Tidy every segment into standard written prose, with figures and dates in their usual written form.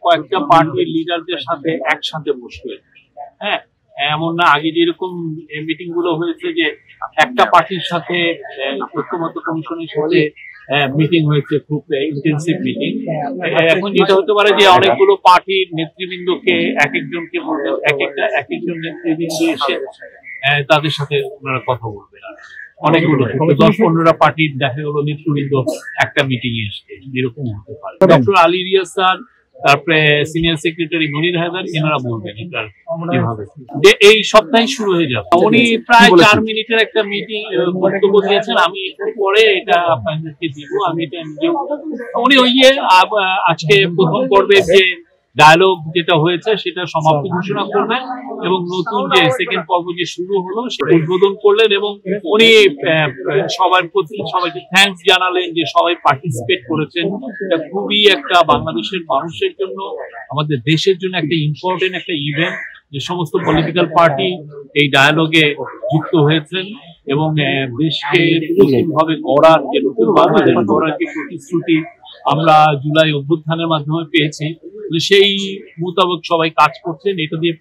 কয়েকটা পার্টির লিডারদের সাথে একসাথে বসবে। হ্যাঁ, এমন না আগে যেরকম মিটিং গুলো হয়েছে যে একটা পার্টির সাথে ঐক্যমত্য কমিশনের সাথে মিটিং হয়েছে, খুব ইন্টেন্সিভ মিটিং। এখন যেটা হতে পারে যে অনেকগুলো পার্টির নেতৃবৃন্দকে এক একজন নেতৃবৃন্দ এসে তাদের সাথে ওনারা কথা বলবেন। অনেকগুলো 10-15টা পার্টির দেখা গেল নেতৃবৃন্দ একটা মিটিং এ এসছে, এরকম হতে পারে। ডক্টর আলী রিয়াজ স্যার, তারপরে সিনিয়র সেক্রেটারি মনির হায়দার, এনারা বলবেন এটার কিভাবে যে এই সপ্তাহে শুরু হয়ে যাবে। উনি প্রায় 4 মিনিটের একটা মিটিং বক্তব্য দিয়েছেন, আমি একটু পরে এটা আপনাদেরকে দিব। আমি এটা নিজেও উনি আজকে প্রথম পর্বের যে ডায়ালগ যেটা হয়েছে সেটা সমাপ্তি ঘোষণা করবেন এবং নতুন যে সেকেন্ড পর্ব যে শুরু হলো সেটা উদ্বোধন করলেন এবং উনি সবার প্রতি সবাইকে থ্যাঙ্কস জানালেন যে সবাই পার্টিসিপেট করেছেন। এটা খুবই একটা বাংলাদেশের মানুষের জন্য, আমাদের দেশের জন্য একটা ইম্পর্টেন্ট একটা ইভেন্ট যে সমস্ত পলিটিক্যাল পার্টি এই ডায়ালগে যুক্ত হয়েছেন এবং দেশকে নতুনভাবে গড়ার যে নতুন বাংলাদেশ গড়ার যে প্রতিশ্রুতি আমরা জুলাই অভ্যুত্থানের মাধ্যমে পেয়েছি, সেই মোতাবেক সবাই কাজ করছেন। এটা দিয়ে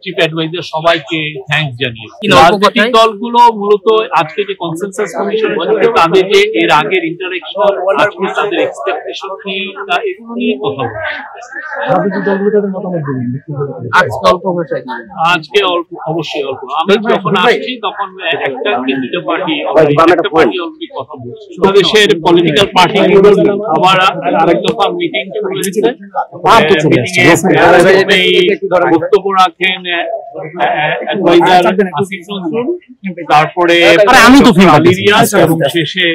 চিফ অ্যাডভাইজার সবাইকে থ্যাঙ্কস জানিয়ে রাজনৈতিক দলগুলো মূলত আজকে যে কনসেনসাস কমিশন তাদের যে এর আগের ইন্টারেকশন, আজকে তাদের এক্সপেকটেশন কি, এগুলো নিয়ে কথা বলছে। আজকে অল্প, অবশ্যই অল্প। আমি যখন আসছি তখন একটা দুটো পার্টি অলরেডি কথা বলছে। দেশের পলিটিক্যাল পার্টিগুলোর আবার আরেক দফা মিটিং হয়েছে। বক্তব্য রাখেন তারপরে আলী রিয়াজ এবং শেষে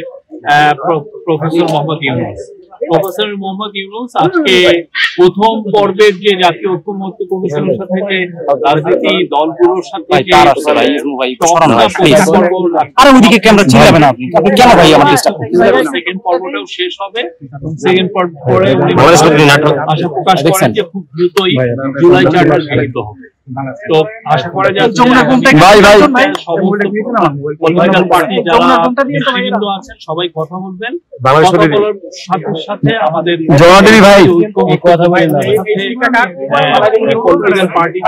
প্রফেসর মোহাম্মদ ইউনূস। প্রফেসর মোহাম্মদ ইউনূস আজকে প্রথম পর্বের যে জাতীয় ঐক্যমত্য কমিশনের সাথে যে রাজনীতি দলগুলোর সাথে সেকেন্ড পর্বটাও শেষ হবে। সেকেন্ড পর্ব পরে আশা প্রকাশ করেন যে খুব দ্রুতই জুলাই চার্টার গৃহীত হবে। তো আশা করা যাচ্ছে পলিটিক্যাল পার্টি যারা নেতৃবৃন্দ আছেন সবাই কথা বলবেন। কথা বলার সাথে সাথে আমাদের পলিটিক্যাল পার্টি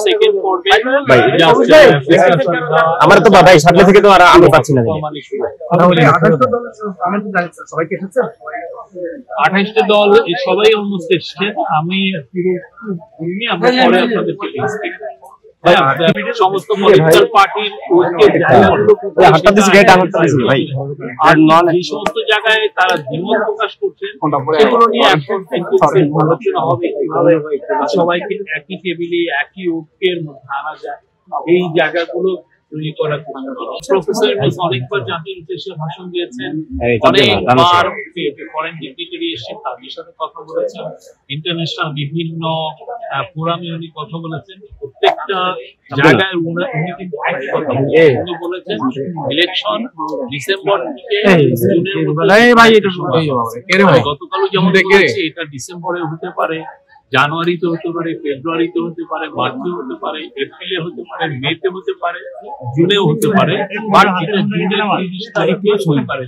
সেকেন্ড পর্বে আমার তো ভাই সামনে থেকে তো আর আমি পাচ্ছি না। 28টা দল সবাই অলমোস্ট এসছে। আমি আমরা পরে আপনাদেরকে সমস্ত পলিটিক্যাল পার্টির আর এই সমস্ত জায়গায় তারা দ্বিমত প্রকাশ করছেন, সেগুলো নিয়ে এখন আলোচনা হবে কিভাবে সবাইকে একই টেবিলে একই ঐক্যের মধ্যে আনা যায়, এই জায়গাগুলো তৈরি করার। প্রফেসর অনেকবার জাতির উদ্দেশ্যে ভাষণ দিয়েছেন, অনেকবার ফরেন ডিপ্লোমেটরি এসে তাদের সাথে কথা বলেছেন, ইন্টারন্যাশনাল বিভিন্ন ফোরামে উনি কথা বলেছেন। প্রত্যেকটা জায়গায় উনি কিন্তু একই কথা বলেছেন, ইলেকশন ডিসেম্বর থেকে গতকালও যেমন এটা ডিসেম্বরে হতে পারে, জানুয়ারিতে হতে পারে, ফেব্রুয়ারিতে হতে পারে, মার্চে হতে পারে, এপ্রিলে হতে পারে, মেতে হতে পারে, জুনেও হতে পারে, জুনের 30 তারিখে হতে পারে।